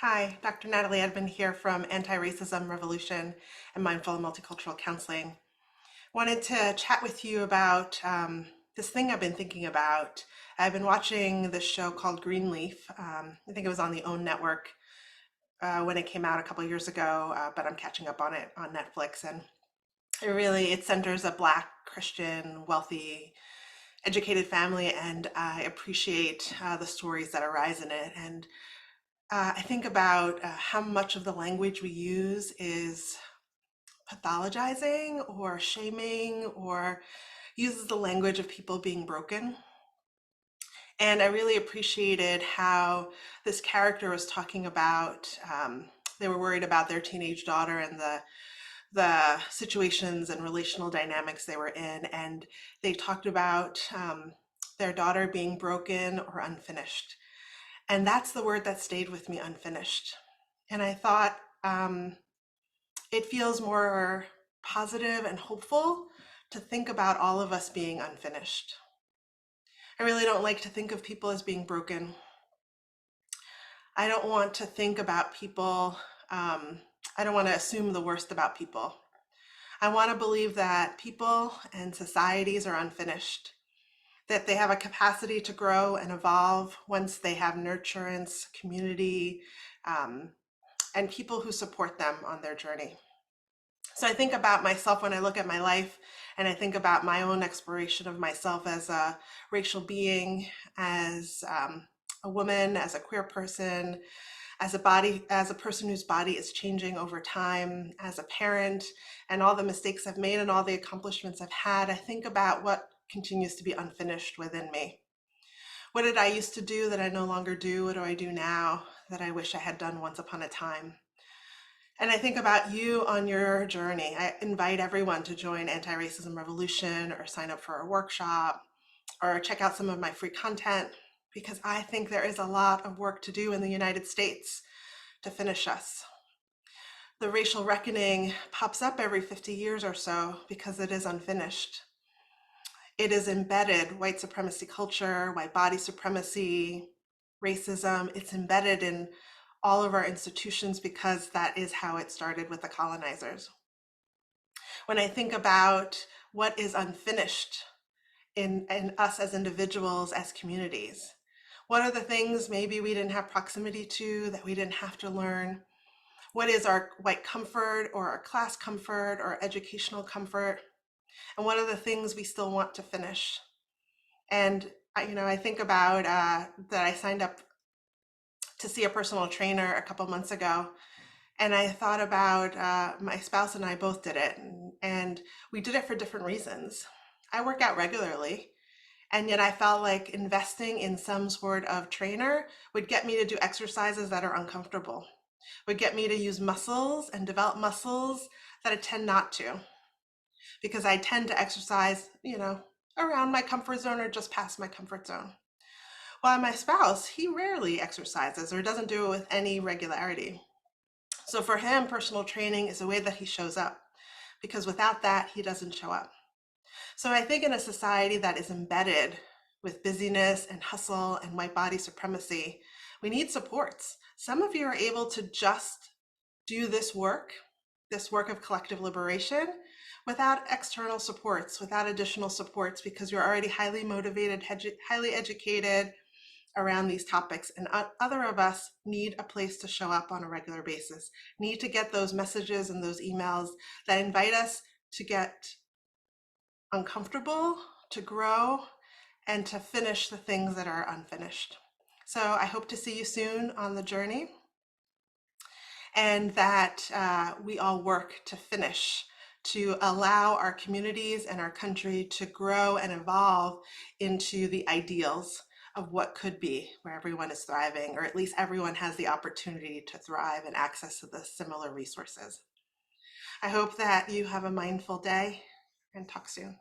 Hi, Dr. Nathalie Edmond here from Anti-Racism Revolution and Mindful and Multicultural Counseling. Wanted to chat with you about this thing I've been thinking about. I've been watching this show called Greenleaf. I think it was on the OWN network when it came out a couple years ago, but I'm catching up on it on Netflix. And it centers a Black, Christian, wealthy, educated family, and I appreciate the stories that arise in it. And I think about how much of the language we use is pathologizing or shaming or uses the language of people being broken. And I really appreciated how this character was talking about, they were worried about their teenage daughter and the situations and relational dynamics they were in. And they talked about their daughter being broken or unfinished. And that's the word that stayed with me, unfinished. And I thought it feels more positive and hopeful to think about all of us being unfinished. I really don't like to think of people as being broken. I don't want to think about people, I don't want to assume the worst about people. I want to believe that people and societies are unfinished, that they have a capacity to grow and evolve once they have nurturance, community, and people who support them on their journey. So I think about myself when I look at my life, and I think about my own exploration of myself as a racial being, as a woman, as a queer person, as a person whose body is changing over time, as a parent, and all the mistakes I've made and all the accomplishments I've had. I think about what continues to be unfinished within me. What did I used to do that I no longer do? What do I do now that I wish I had done once upon a time? And I think about you on your journey. I invite everyone to join Anti-Racism Revolution or sign up for a workshop or check out some of my free content, because I think there is a lot of work to do in the United States to finish us. The racial reckoning pops up every 50 years or so because it is unfinished. It is embedded, white supremacy culture, white body supremacy, racism. It's embedded in all of our institutions because that is how it started with the colonizers. When I think about what is unfinished in us as individuals, as communities, what are the things maybe we didn't have proximity to, that we didn't have to learn? What is our white comfort or our class comfort or educational comfort? And what are the things we still want to finish? And I think about that I signed up to see a personal trainer a couple months ago, and I thought about my spouse and I both did it, and we did it for different reasons. I work out regularly, and yet I felt like investing in some sort of trainer would get me to do exercises that are uncomfortable, would get me to use muscles and develop muscles that I tend not to, because I tend to exercise, around my comfort zone or just past my comfort zone. While my spouse, he rarely exercises or doesn't do it with any regularity. So for him, personal training is a way that he shows up, because without that, he doesn't show up. So I think in a society that is embedded with busyness and hustle and white body supremacy, we need supports. Some of you are able to just do this work of collective liberation, without external supports, without additional supports, because you're already highly motivated, highly educated around these topics. And other of us need a place to show up on a regular basis, need to get those messages and those emails that invite us to get uncomfortable, to grow, and to finish the things that are unfinished. So I hope to see you soon on the journey, and that we all work to finish, to allow our communities and our country to grow and evolve into the ideals of what could be, where everyone is thriving, or at least everyone has the opportunity to thrive and access to the similar resources. I hope that you have a mindful day, and talk soon.